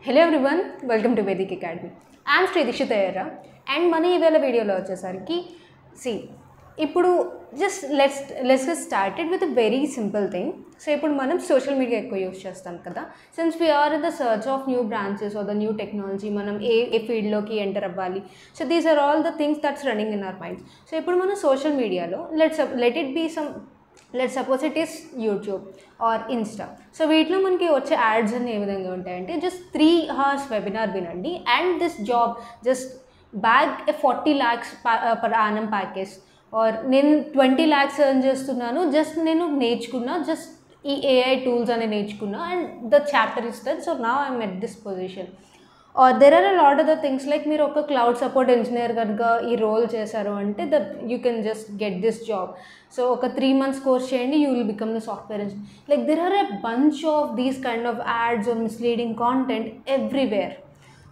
Hello everyone, welcome to Vedic Academy. I am Sri Dikshita Era and మన ఈవేళ వీడియోలో వచ్చేసరికి ఇప్పుడు just let's get started with very simple thing. So ఇప్పుడు మనం సోషల్ మీడియా ఎక్కువ యూస్ చేస్తాం కదా. Since we are in the search of new branches or the new technology, మనం ఏ ఫీల్డ్లోకి ఎంటర్ అవ్వాలి. So these are all the things that's running in our minds. So ఇప్పుడు మనం సోషల్ మీడియాలో let it be some, let's suppose it is YouTube or Insta. So వీటిలో మనకి వచ్చే యాడ్స్ అన్ని ఏ విధంగా ఉంటాయంటే, జస్ట్ 3 hours వెబినార్ వినండి and this job just bag 40 lakhs per annum package, or నేను 20 lakhs ఎర్న్ చేస్తున్నాను, జస్ట్ నేను నేర్చుకున్నా, జస్ట్ ఈ ఏఐ టూల్స్ అని నేర్చుకున్నా and the chapter is that. So now I'm at this position. Are there are a lot of the things like మీరు ఒక cloud support engineer కనుక ఈ రోల్ చేశారు అంటే that you can just get this job. So ఒక 3 months course చేయండి, you will become the software engineer. Like there are a bunch of these kind of ads are misleading content everywhere.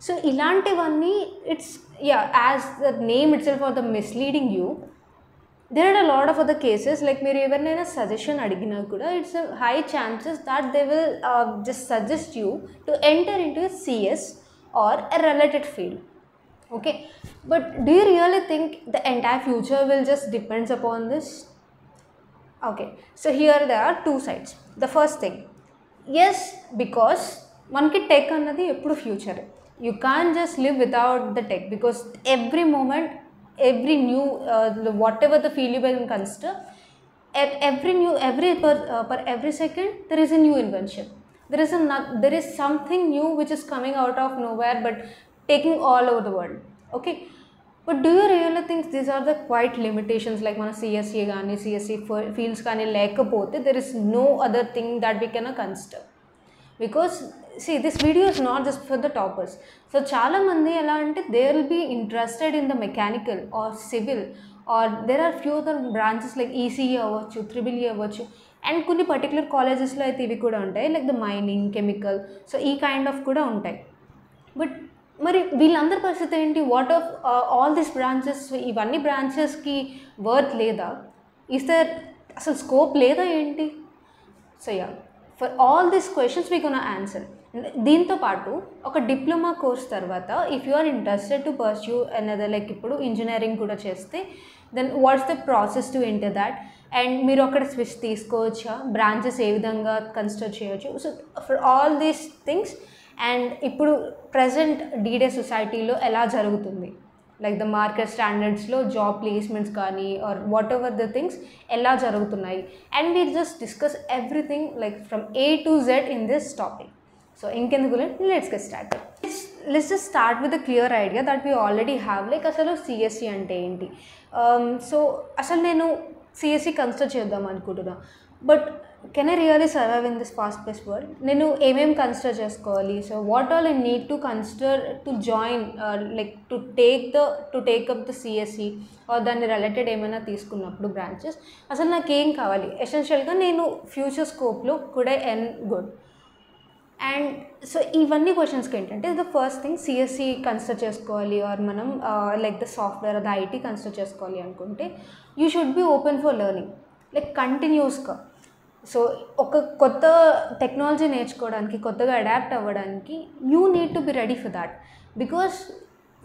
So ఇలాంటివన్నీ it's as the name itself are the misleading you. there are a lot of other cases like మీరు ఎవరినైనా suggestion అడిగినా కూడా it's a high chances that they will just suggest you to enter into a CS or a related field. Okay, but do you really think the entire future will just depends upon this? Okay, so here there are two sides. The first thing, yes, because మనకి tech అన్నది ఎప్పుడు future. You can't just live without the tech because every moment, every new whatever the field you can consider, at every second there is a new invention. There is something new which is coming out of nowhere but taking all over the world. Okay, but do you really think these are the quite limitations? Like మన CSE కానీ CSE fields కానీ లేకపోతే there is no other thing that we can consider. Because see, this video is not just for the toppers. So చాలా మంది ఎలా అంటే they will be interested in the mechanical or civil, or there are few other branches like ECE అవ్వచ్చు, EEE అవ్వచ్చు, and కొన్ని particular కాలేజెస్లో అయితే ఇవి కూడా ఉంటాయి like the mining, chemical. So ఈ కైండ్ ఆఫ్ కూడా ఉంటాయి. బట్ మరి వీళ్ళందరి పరిస్థితి ఏంటి? What of all these branches? ఇవన్నీ బ్రాంచెస్కి వర్త్ లేదా? ఇస్ దర్ అసలు స్కోప్ లేదా ఏంటి? So for all these questions we gonna answer. దీంతో పాటు ఒక డిప్లొమా కోర్స్ తర్వాత if you are interested to pursue another, like ఇప్పుడు ఇంజనీరింగ్ కూడా చేస్తే then what's the process to enter that, and మీరు అక్కడ స్విచ్ తీసుకోవచ్చా, బ్రాంచెస్ ఏ విధంగా కన్సిడర్ చేయొచ్చు. So for all these things, and ఇప్పుడు ప్రజెంట్ డీడే సొసైటీలో ఎలా జరుగుతుంది, లైక్ ద మార్కెట్ స్టాండర్డ్స్లో జాబ్ ప్లేస్మెంట్స్ కానీ or whatever the things ఎలా జరుగుతున్నాయి, and we just discuss everything like from A to Z in this topic. So ఇంకెందుకు let's get start. Let's just start with a clear idea that we already have. Like అసలు CSE అంటే ఏంటి? So అసలు నేను CSE consider చేద్దాం అనుకుంటున్నా, but can I really survive in this fast pace world? నేను ఏమేమి కన్సిడర్ చేసుకోవాలి? So what all I need to consider to join, like to take up the CSE or దాన్ని రిలేటెడ్ ఏమైనా తీసుకున్నప్పుడు బ్రాంచెస్, అసలు నాకేం కావాలి? ఎసెన్షియల్గా నేను ఫ్యూచర్ స్కోప్లో కూడా ఎన్ గుడ్. అండ్ సో ఇవన్నీ క్వశ్చన్స్కి ఏంటంటే, the first thing CSE consider చేసుకోవాలి ఆర్ మనం like the software the IT consider చేసుకోవాలి అనుకుంటే you should be open for learning, like కంటిన్యూస్గా. సో ఒక కొత్త టెక్నాలజీ నేర్చుకోవడానికి, కొత్తగా అడాప్ట్ అవ్వడానికి you need to be ready for that. Because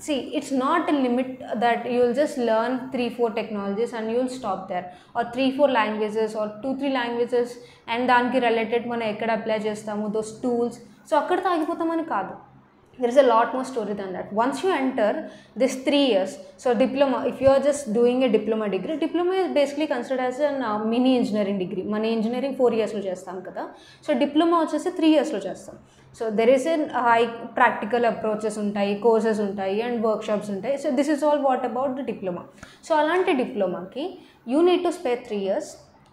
see, it's not a limit that you will just learn 3-4 technologies and you will stop there, or 3-4 languages or 2-3 languages and దానికి related మనం ఎక్కడ apply చేస్తాము those tools. So అక్కడితో ఆగిపోతామని కాదు. There is a lot more story than that. Once you enter this 3 years, so diploma, if you are just doing a diploma degree, diploma is basically considered as a mini engineering degree. మన engineering 4 yearsలో చేస్తాం కదా, so diploma వచ్చేసి 3 yearsలో చేస్తాం. So there is an high practical approaches ఉంటాయి, courses ఉంటాయి and workshops ఉంటాయి. So this is all what about the diploma. So అలాంటి డిప్లొమాకి you need to spare 3 years.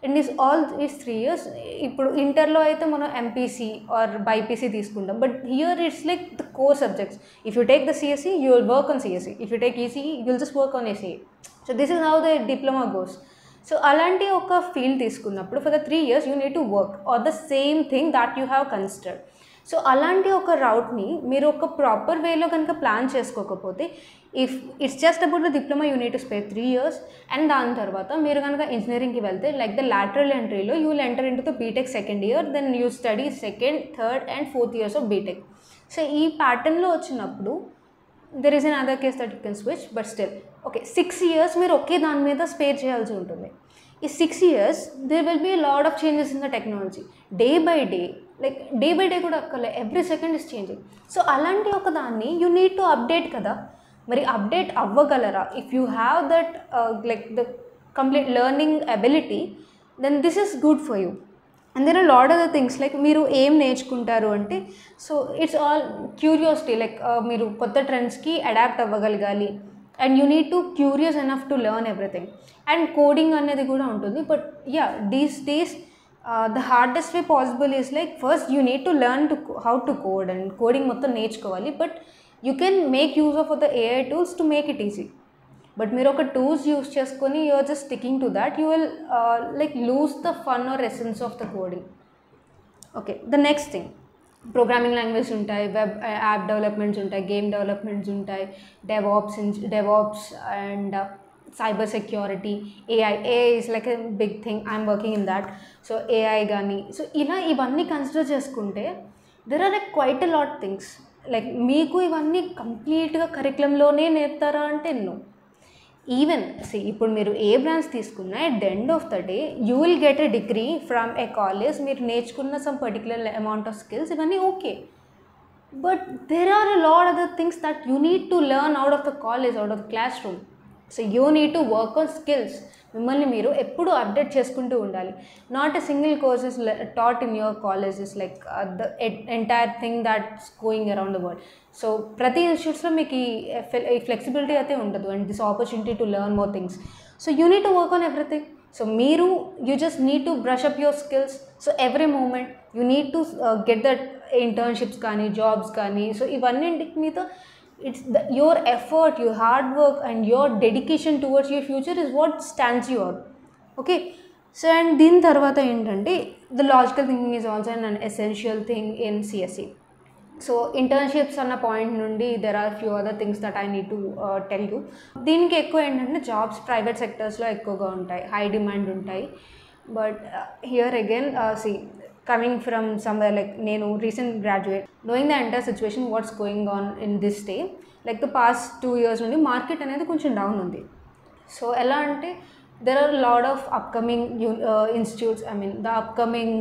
And all is 3 years. ఇప్పుడు ఇంటర్లో అయితే మనం MPC ఆర్ బైపీసీ తీసుకుంటాం, but here it's like the core subjects. If you take the CSE, you will work on CSE. If you take ECE, you will just work on ECE. So this is how the diploma goes. So అలాంటి ఒక field తీసుకున్నప్పుడు for the 3 years you need to work or the same thing that you have considered. So అలాంటి ఒక రౌట్ని మీరు ఒక proper వేలో కనుక plan చేసుకోకపోతే, if it's just about the diploma you need to spare 3 years, and దాని తర్వాత మీరు కనుక ఇంజనీరింగ్కి వెళ్తే లైక్ ద లాటరల్ ఎంట్రీలో you will enter into the BTech second year, then you study second, third and fourth years of BTech. So ఈ ప్యాటర్న్లో వచ్చినప్పుడు there is another case that you can switch, but still okay 6 years మీరు ఒకే దాని మీద spare చేయాల్సి ఉంటుంది. ఈ 6 years there will be lot of changes in the technology day by day, like day by day కూడా అక్కర్లే, every second is changing. So అలాంటి ఒక దాన్ని యూ నీడ్ టు అప్డేట్ కదా. మరి అప్డేట్ అవ్వగలరా? If you have that like the complete learning ability, then this is good for you. And there are lot of the things like మీరు ఏం నేర్చుకుంటారు అంటే, so it's all curiosity, like మీరు కొత్త ట్రెండ్స్కి అడాప్ట్ అవ్వగలగాలి. And you need to curious enough to learn everything. And coding అనేది కూడా ఉంటుంది. But yeah these days the hardest way possible is like first you need to learn to how to code, and coding మొత్తం నేర్చుకోవాలి. But you can make use of the AI tools to make it easy. But మీరు ఒక tools use చేసుకొని you are just sticking to that, you will like lose the fun are essence of the coding. Okay, the next thing, programming language ఉంటాయి, web app developments ఉంటాయి, game developments ఉంటాయి, DevOps and cyber security, AI is like a big thing. I'm working in that. So AI కానీ, so ఇలా ఇవన్నీ consider చేసుకుంటే there are quite a lot things. Like మీకు ఇవన్నీ కంప్లీట్గా కరికులంలోనే నేర్పుతారా అంటే నో. ఈవెన్ ఇప్పుడు మీరు ఏ బ్రాంచ్ తీసుకున్నా at the end of the day you will get a degree from a college. మీరు నేర్చుకున్న some particular amount of skills, ఇవన్నీ okay. But there are a lot other things that you need to learn out of the college, out of the classroom. So you need to work on skills. మిమ్మల్ని మీరు ఎప్పుడు update చేసుకుంటూ ఉండాలి. Not a single courses taught in your colleges like the entire thing that's going around the world. So ప్రతి ఇన్స్టిట్యూట్స్లో మీకు ఈ flexibility అయితే ఉండదు, and this opportunity to learn more things. So you need to work on everything. So మీరు you just need to brush up your skills. So every moment you need to get that internships కానీ, jobs కానీ. So ఇవన్నింటికి మీతో it's your effort, your hard work and your dedication towards your future is what stands you out. Okay, so and din tarvata entante the logical thinking is also an essential thing in CSE. So internships anna point nundi there are few other things that I need to tell you. Deeniki ekku entante jobs private sectors lo ekkuga untayi, high demand untayi. But here again see, coming from somewhere like nenu recent graduate, knowing the entire situation what's going on in this day, like the past 2 years nundi market anedi koncham down undi. So ela ante there are a lot of upcoming institutes, I mean the upcoming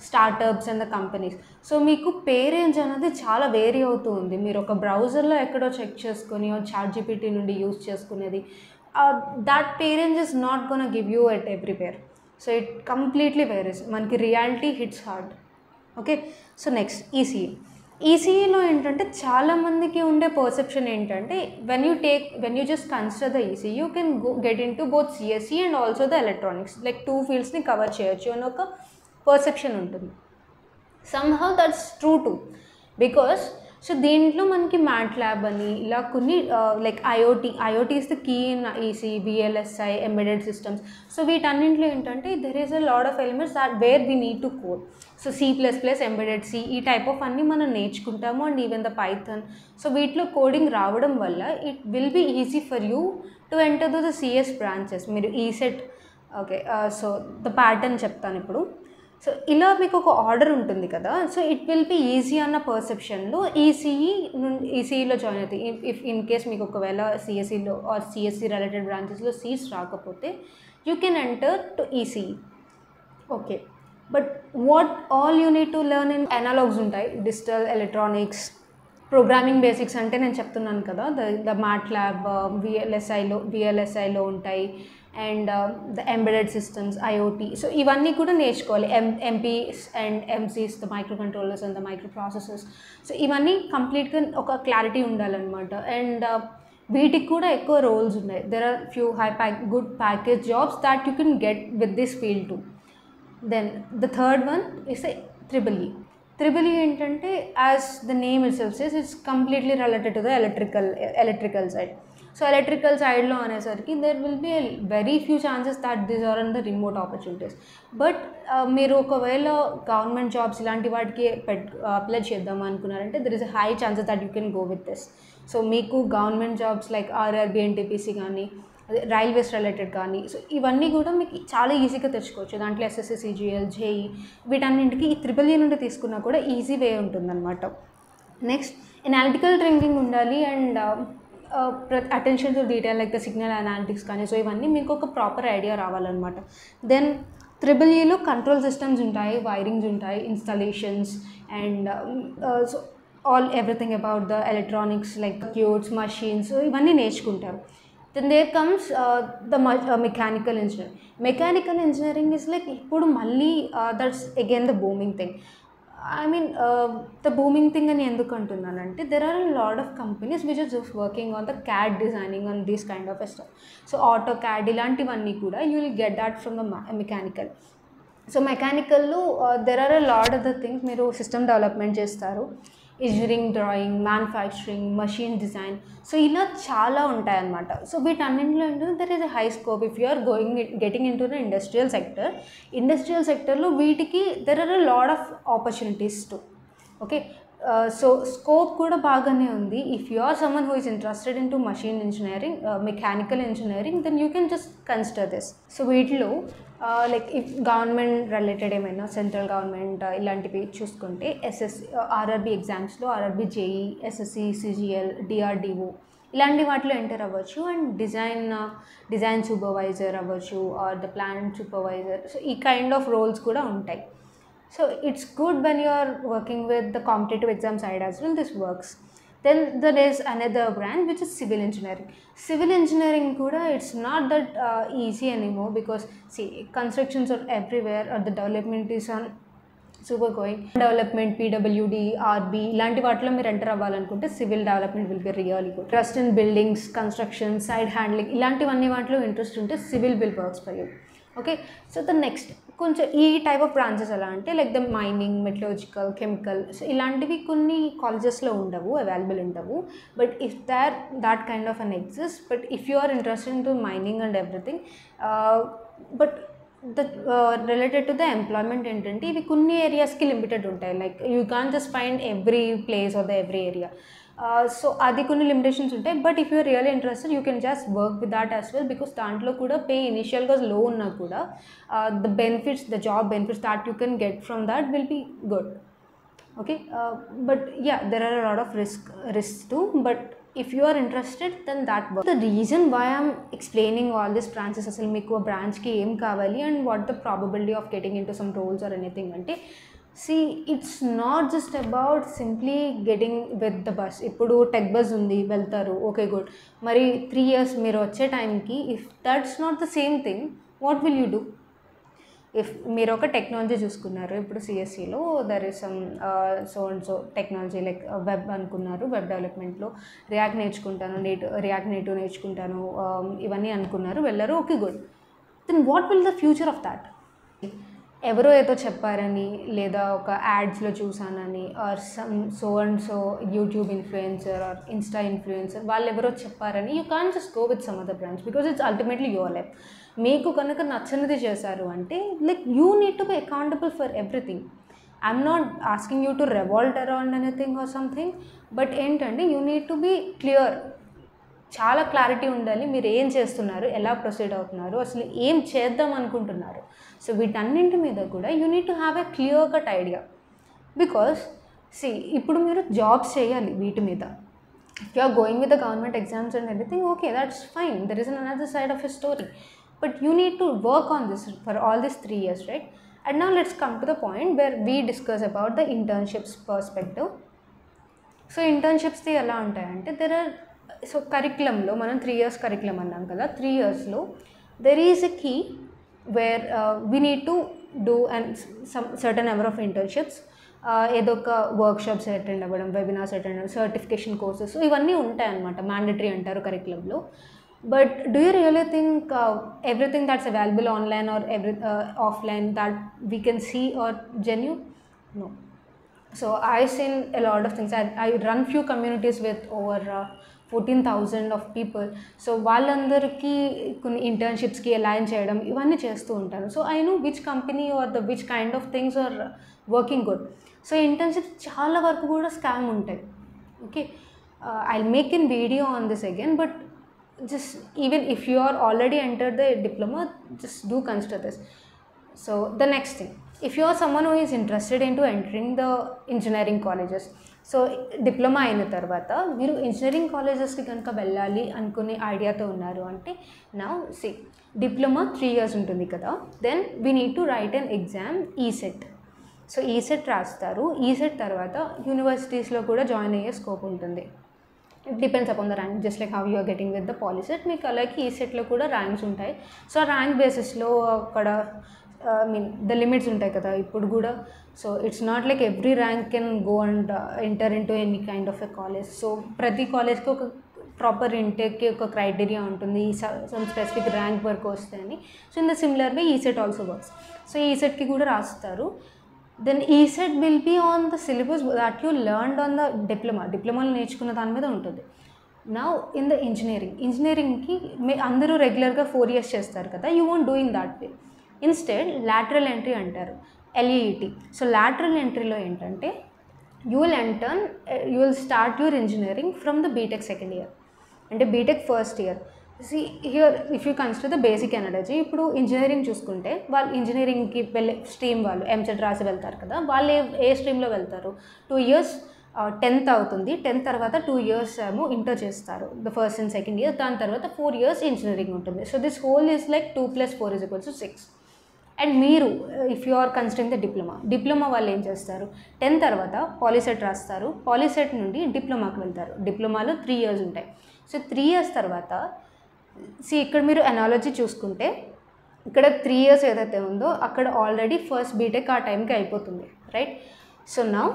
startups and the companies. So meeku pay range anadi chaala vary avutu undi. Meer oka browser lo ekkodo check cheskoni or ChatGPT nundi use cheskunedi, that pay range is not going to give you at everywhere. So it completely varies. మనకి reality hits hard. Okay, so next ఈసీఈలో ఏంటంటే చాలామందికి ఉండే perception ఏంటంటే when you just consider the EC you can get into both CSE and also the electronics, like 2 fieldsని cover చేయొచ్చు అని ఒక పర్సెప్షన్ ఉంటుంది. Somehow that's true too, because so దీంట్లో మనకి MATLAB అని ఇలా కొన్ని like IoT is the key in EC, VLSI, embedded systems. So వీటన్నింటిలో ఏంటంటే there is a lot of elements that where we need to code. So C++, embedded C, ఈ type of అన్నీ మనం నేర్చుకుంటాము. And even the Python. So వీటిలో coding రావడం వల్ల it will be easy for you to enter to the CS branches. మీరు ECET okay, so the pattern చెప్తాను ఇప్పుడు. సో ఇలా మీకు ఒక ఆర్డర్ ఉంటుంది కదా, so it will be easy అన్న పర్సెప్షన్లో ఈసీఈలో జాయిన్ అవుతాయి. ఇఫ్ ఇన్ కేస్ మీకు ఒకవేళ సిఎస్ఈలో ఆర్ సిఎస్ఈ రిలేటెడ్ బ్రాంచెస్లో సీట్స్ రాకపోతే you can enter to ECE. Okay, but what all you need to learn in analogs ఉంటాయి, డిజిటల్, ఎలక్ట్రానిక్స్, ప్రోగ్రామింగ్ బేసిక్స్ అంటే నేను చెప్తున్నాను కదా, ద MATLAB, VLSIలో ఉంటాయి. And the embedded systems, IoT. So ఇవన్నీ కూడా నేర్చుకోవాలి. MPs and MCs, the micro controllers and the micro processors. So ఇవన్నీ కంప్లీట్గా ఒక క్లారిటీ ఉండాలన్నమాట. అండ్ వీటికి కూడా ఎక్కువ రోల్స్ ఉన్నాయి. There are few good package jobs that you can get with this field too. Then the third one is triple E ఏంటంటే as the name itself says it's completely related to the electrical side. So electrical సైడ్లో అనేసరికి there will be very few chances that these are in the remote opportunities. But మీరు ఒకవేళ government jobs ఇలాంటి వాటికి apply చేద్దాం అనుకున్నారంటే there is a high chances that you can go with this. So మీకు government jobs like RRB, NTPC కానీ, railways related కానీ, so ఇవన్నీ కూడా మీకు చాలా ఈజీగా తెచ్చుకోవచ్చు. దాంట్లో SSC, CGL, JEE వీటన్నింటికి ఈ త్రిబుల్ ఈ నుండి తీసుకున్నా కూడా ఈజీ వే ఉంటుందన్నమాట. నెక్స్ట్ ఎనాలిటికల్ థింకింగ్ ఉండాలి and attention to detail like the signal analytics కానీ, సో ఇవన్నీ మీకు ఒక ప్రాపర్ ఐడియా రావాలన్నమాట. దెన్ ట్రిపుల్ ఈలో కంట్రోల్ సిస్టమ్స్ ఉంటాయి, వైరింగ్స్ ఉంటాయి, installations and so everything about the electronics like circuits, machines, ఇవన్నీ నేర్చుకుంటారు. Then there comes the mechanical engineering. Mechanical engineering is like ఇప్పుడు మళ్ళీ that's again the booming thing. I mean, the booming thing అని ఎందుకు అంటున్నానంటే, there are a lot of companies which are just working on the CAD designing on this kind of stuff. So AutoCAD ఇలాంటివన్నీ కూడా you will get that from the mechanical. So మెకానికల్లో there are a lot of the things. మీరు system development చేస్తారు, engineering, drawing, manufacturing, machine design, so ఇలా చాలా ఉంటాయన్నమాట. So వీటన్నింటిలో ఏంటంటే there is a high scope if you are getting into the industrial సెక్టర్లో వీటికి there are a lot of opportunities too. Okay, so scope కూడా బాగానే ఉంది. If you are someone who is interested into machine engineering, mechanical engineering, then you can just consider this. So వీటిలో like if government related ఏమైనా central government ఇలాంటివి చూసుకుంటే SSC, RRB ఎగ్జామ్స్లో RRB, JE, SSC, CGL, DRDO ఇలాంటి వాటిలో enter అవ్వచ్చు. And design supervisor అవ్వచ్చు or the plan supervisor, so ఈ కైండ్ ఆఫ్ రోల్స్ కూడా ఉంటాయి. So it's good when you are working with the competitive exam side as well, this works. Then there is another branch which is civil engineering. Civil engineering kuda, it's not that easy anymore because see, constructions are everywhere or the development is on super going. Development, PWD, RB ఇలాంటి వాటిలో మీరు enter అవ్వాలనుకుంటే civil development will be really good. Trust in buildings, construction, side handling ఇలాంటివన్నీ వాటిలో interest ఉంటే civil will works for you. Okay, so the next కొంచెం ఈ type of branches ఎలా అంటే like the mining, metallurgical, chemical, so ఇలాంటివి కొన్ని కాలేజెస్లో ఉండవు, అవైలబుల్ ఉండవు. But if that kind of an exist, but if you are interested into mining and everything, but the related to the employment ఏంటంటే ఇవి కొన్ని ఏరియాస్కి లిమిటెడ్ ఉంటాయి. Like you can just find every place or the every area. So అది కొన్ని limitations ఉంటాయి. But if you're really interested you can just work with that as well because దాంట్లో కూడా పే ఇనిషియల్గా లో ఉన్నా కూడా the job benefits that you can get from that will be good. Okay, but yeah there are a lot of risk too, but if you are interested then that works. The reason why I'm explaining all these branches, అసలు మీకు ఆ బ్రాంచ్కి ఏం కావాలి and what the probability of getting into some roles or anything అంటే, see it's not just about simply getting with the bus. ఇప్పుడు tech bus ఉంది, వెళ్తారు, ఓకే గుడ్. మరి 3 years మీరు వచ్చే టైంకి if that's not the same thing, what will you do? If మీరు ఒక టెక్నాలజీ చూసుకున్నారు, ఇప్పుడు సిఎస్సిలో there is some so and so technology like web అనుకున్నారు, వెబ్ డెవలప్మెంట్లో రియాక్ట్ నేర్చుకుంటాను, రియాక్ట్ నేటివ్ నేర్చుకుంటాను, ఇవన్నీ అనుకున్నారు, వెళ్ళారు, okay good. Then what will the future of that? ఎవరో ఏదో చెప్పారని లేదా ఒక యాడ్స్లో చూసానని or some so and so YouTube influencer or Insta influencer వాళ్ళు ఎవరో చెప్పారని you can just go with some other branch because it's ultimately your life. మీకు కనుక నచ్చనిది చేశారు అంటే like you need to be accountable for everything. I'm not asking you to revolt around anything or something, but ఏంటంటే you need to be clear. చాలా clarity ఉండాలి మీరు ఏం చేస్తున్నారు, ఎలా ప్రొసీడ్ అవుతున్నారు, అసలు ఏం చేద్దాం అనుకుంటున్నారు. సో వీటన్నింటి మీద కూడా you need to have a clear cut idea. Because see ఇప్పుడు మీరు జాబ్స్ చేయాలి వీటి మీద. If you are going with the government exams and everything, okay that's fine, there is another side of a story. But you need to work on this for all these 3 years, right? And now let's come to the point where we discuss about the internships perspective. So internships the ఎలా ఉంటాయంటే there are, so కరికులంలో మనం 3 years curriculum అన్నాం కదా, 3 yearsలో there is a key where we need to do some certain number of internships. ఏదో ఒక workshops attend అవ్వడం, webinars attend అవ్వడం, certification courses ఇవన్నీ ఉంటాయన్నమాట, మ్యాండటరీ అంటారు కరికులంలో. But do you really think everything that's available online or offline that we can see or genuine? No. So I've seen a lot of things. I run few communities with over 14,000 of people. So వాళ్ళందరికీ కొన్ని ఇంటర్న్షిప్స్కి align చేయడం ఇవన్నీ చేస్తూ ఉంటాను. So I know which company or the which kind of things are working good. So internships చాలా వరకు కూడా scam ఉంటాయి. Okay, I'll make in video on this again, but just even if you are already entered the diploma, just do consider this. So the next thing, if you are someone who is interested into entering the engineering colleges, so diploma అయిన తర్వాత మీరు engineering కాలేజెస్కి కనుక వెళ్ళాలి అనుకునే ఐడియాతో ఉన్నారు అంటే now see diploma 3 years ఉంటుంది కదా, then we need to write an exam ECET. So ECET రాస్తారు. ఈసెట్ తర్వాత యూనివర్సిటీస్లో కూడా జాయిన్ అయ్యే స్కోప్ ఉంటుంది. It depends upon the rank, just like how you are getting with the POLYCET. మీకు అలాగే ఈసెట్లో కూడా ర్యాంక్స్ ఉంటాయి. సో ఆ ర్యాంక్ బేసిస్లో అక్కడ ఐ మీన్ ద లిమిట్స్ ఉంటాయి కదా ఇప్పుడు కూడా. So it's not like every rank can go and enter in to any kind of a college. So ప్రతి కాలేజ్కి ఒక ప్రాపర్ ఇంటేక్కి ఒక క్రైటీరియా ఉంటుంది, సమ్ స్పెసిఫిక్ ర్యాంక్ వరకు వస్తాయని. So in the similar way ECET also works. So ఈసెట్కి కూడా రాస్తారు. Then ECET will be on the syllabus that you learned on the డిప్లొమాలో నేర్చుకున్న దాని మీద ఉంటుంది. నౌ ఇన్ ద ఇంజనీరింగ్కి అందరూ రెగ్యులర్గా 4 years చేస్తారు కదా, you won't do in that way. Instead lateral entry అంటారు, LEET. సో లాటరల్ ఎంట్రీలో ఏంటంటే you will start your engineering from the BTech second year, అంటే BTech first year. See here if you consider the basic energy, ఇప్పుడు engineering చూసుకుంటే వాళ్ళు ఇంజనీరింగ్కి వెళ్ళే stream వాళ్ళు ఎంసెట్ రాసి వెళ్తారు కదా, వాళ్ళు ఏ స్ట్రీమ్లో వెళ్తారు, 2 years 10th అవుతుంది. 10th తర్వాత 2 years ఏమో ఇంటర్ చేస్తారు, the first and second year. దాని తర్వాత 4 years ఇంజనీరింగ్ ఉంటుంది. So this whole is like 2 + 4 = 6. And మీరు if you are considering the diploma వాళ్ళు ఏం చేస్తారు, 10th తర్వాత పాలిసెట్ రాస్తారు, పాలిసెట్ నుండి డిప్లొమాకి వెళ్తారు. డిప్లొమాలో 3 years ఉంటాయి. సో 3 years తర్వాత ఇక్కడ మీరు అనాలజీ చూసుకుంటే ఇక్కడ 3 years ఏదైతే ఉందో అక్కడ ఆల్రెడీ ఫస్ట్ బీటెక్ ఆ టైంకి అయిపోతుంది, రైట్? సో నౌ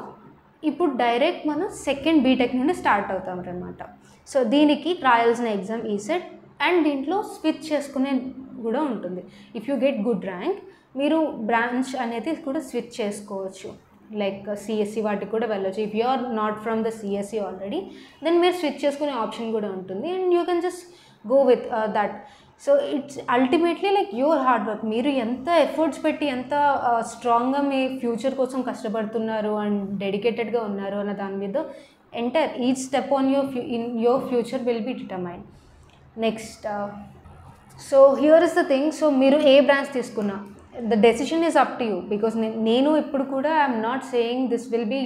ఇప్పుడు డైరెక్ట్ మనం సెకండ్ బీటెక్ నుండి స్టార్ట్ అవుతాం అన్నమాట. సో దీనికి రాయాల్సిన ఎగ్జామ్ ఈసెట్, అండ్ దీంట్లో స్విచ్ చేసుకునే కూడా ఉంటుంది. If you get good rank మీరు బ్రాంచ్ అనేది కూడా స్విచ్ చేసుకోవచ్చు, లైక్ సిఎస్సి వాటికి కూడా వెళ్ళొచ్చు. If you are not from the CSE already, then మీరు స్విచ్ చేసుకునే ఆప్షన్ కూడా ఉంటుంది, and you can just go with that. So it's ultimately like your hard work. మీరు ఎంత ఎఫర్ట్స్ పెట్టి ఎంత స్ట్రాంగ్గా మీ ఫ్యూచర్ కోసం కష్టపడుతున్నారు అండ్ డెడికేటెడ్గా ఉన్నారు అన్న దాని మీద entire each step on your future will be determine. Next so here is the thing. So మీరు ఏ బ్రాంచ్ తీసుకున్నా the decision is up to you. Because నేను ఇప్పుడు కూడా I'm not saying this will be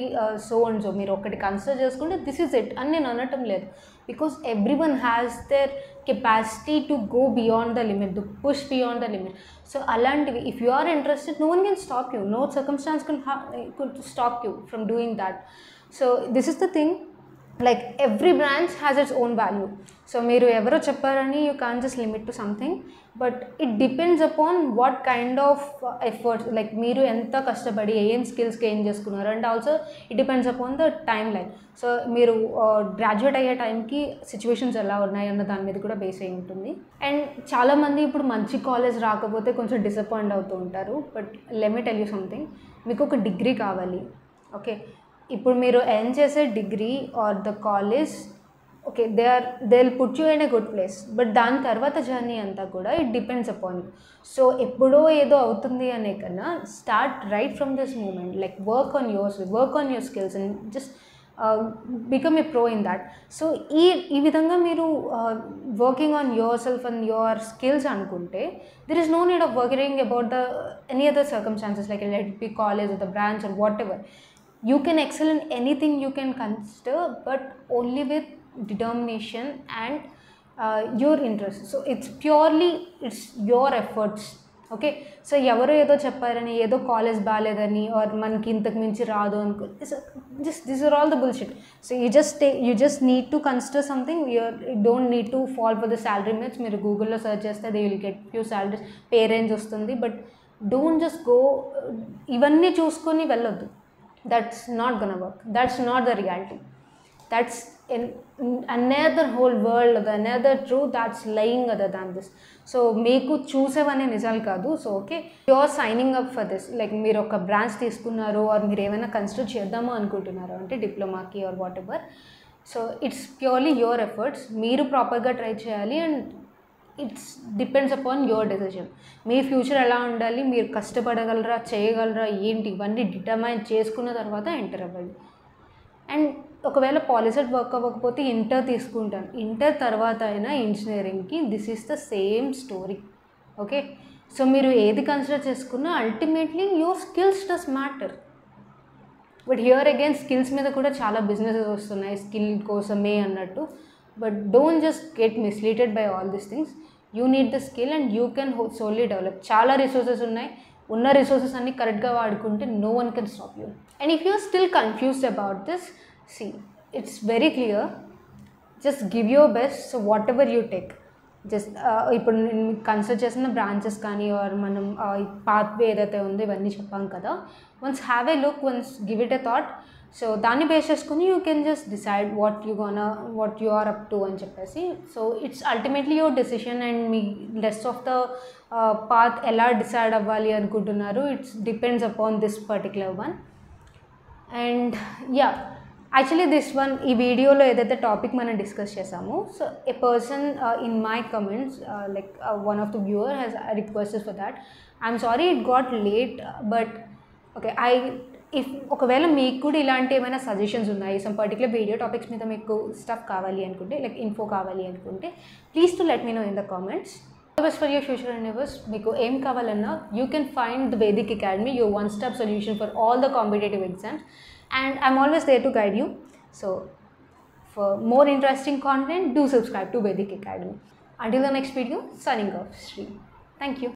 so and so, మీరు ఒకటి consider చేసుకుంటే this is it అని నేను అనటం లేదు. Because every one has their capacity to go beyond the limit, to push beyond the limit. So అలాంటివి if you are interested, no one can stop you, no circumstance could stop you from doing that. So this is the thing, like every branch has its own value. So మీరు ఎవరో చెప్పారని you can just limit to something, but it depends upon what kind of efforts, like మీరు ఎంత కష్టపడి ఏం skills gain చేసుకున్నారు, and also it depends upon the time line. So మీరు graduate అయ్యే టైంకి సిచ్యువేషన్స్ ఎలా ఉన్నాయి అన్న దాని మీద కూడా బేస్ అయి ఉంటుంది. అండ్ చాలామంది ఇప్పుడు మంచి కాలేజ్ రాకపోతే కొంచెం డిసప్పాయింట్ అవుతూ ఉంటారు. But let me tell you something, మీకు ఒక డిగ్రీ కావాలి, ఓకే? ఇప్పుడు మీరు ఎర్న్ చేసే degree or the college, okay, they will put you in a good place, but దాని తర్వాత జర్నీ అంతా కూడా it depends upon you. So ఎప్పుడో ఏదో అవుతుంది అనే కన్నా start right from this moment, like work on your skills and just become a pro in that. So ఈ విధంగా మీరు working on yourself and your skills అనుకుంటే there is no need of working about the any other circumstances, like let it be college or the branch or whatever. You can excel in anything you can consider, but only with determination and your interest. So it's your efforts, okay? So ఎవరో ఏదో చెప్పారని, ఏదో college బాగాలేదని are మనకి ఇంతకు మించి రాదు అనుకో, these are all the bullshit. So you just need to consider something. You don't need to fall for the salary myths. మీరు గూగుల్లో సెర్చ్ చేస్తే they will get few salaries, pay range వస్తుంది, బట్ don't just go ఇవన్నీ చూసుకొని వెళ్ళొద్దు. That's not gonna work. That's not the reality. That's in another whole world, another truth that's lying other than this. So meeku చూసేవనే నిజాలు కాదు. So okay, you are signing up for this, like మీరు ఒక branch తీసుకున్నారు are మీరు ఏమైనా consider చేద్దామో అనుకుంటున్నారు అంటే డిప్లొమాకి or whatever. So it's purely your efforts, మీరు ప్రాపర్గా ట్రై చేయాలి, and it's depends upon your decision. మీ ఫ్యూచర్ ఎలా ఉండాలి, మీరు కష్టపడగలరా, చేయగలరా, ఏంటి, ఇవన్నీ డిటర్మైన్ చేసుకున్న తర్వాత ఎంటర్ అవ్వాలి. అండ్ ఒకవేళ పాలిసెట్ వర్క్ అవ్వకపోతే ఇంటర్ తీసుకుంటాను, ఇంటర్ తర్వాత అయినా ఇంజనీరింగ్కి this is the same story, okay? So మీరు ఏది కన్సిడర్ చేసుకున్నా ultimately your skills does matter. But here again skills మీద కూడా చాలా బిజినెసెస్ వస్తున్నాయి స్కిల్ కోసమే అన్నట్టు. But don't just get misleaded by all these things. You need the skill and you can solely develop. చాలా రిసోర్సెస్ ఉన్నాయి, ఉన్న రిసోర్సెస్ అన్ని కరెక్ట్గా వాడుకుంటే no one can stop you. And if you are still confused about this, see it's very clear. Just give your best. So whatever you take, just ఇప్పుడు నేను consider చేసిన branches కానీ are మనం pathway ఏదైతే ఉందో ఇవన్నీ చెప్పాం కదా, once have a look, once give it a thought. So దాన్ని బేస్ చేసుకుని you can just decide what you are up to అని చెప్పేసి. So it's ultimately your decision and మీ రెస్ట్ ఆఫ్ ద పాత్ ఎలా డిసైడ్ అవ్వాలి అనుకుంటున్నారు, it's depends upon this particular one. And yeah, actually this one, ఈ వీడియోలో ఏదైతే topic మనం డిస్కస్ చేసామో, so a person in my comments like one of the viewer has requested for that. I'm sorry it got late, but okay, ఒకవేళ మీకు కూడా ఇలాంటి ఏమైనా సజెషన్స్ ఉన్నాయి, సమ్ పర్టికులర్ వీడియో టాపిక్స్ మీద మీకు స్టఫ్ కావాలి అనుకుంటే, లైక్ ఇన్ఫో కావాలి అనుకుంటే, please to let me know in the comments. All the best for your future endeavours. మీకు ఏం కావాలన్నా you can find the Vedic Academy, your one stop solution for all the competitive exams. And I'm always there to guide you. So for more interesting content, do subscribe to Vedic Academy. Until the next video, signing off, Sri. Thank you.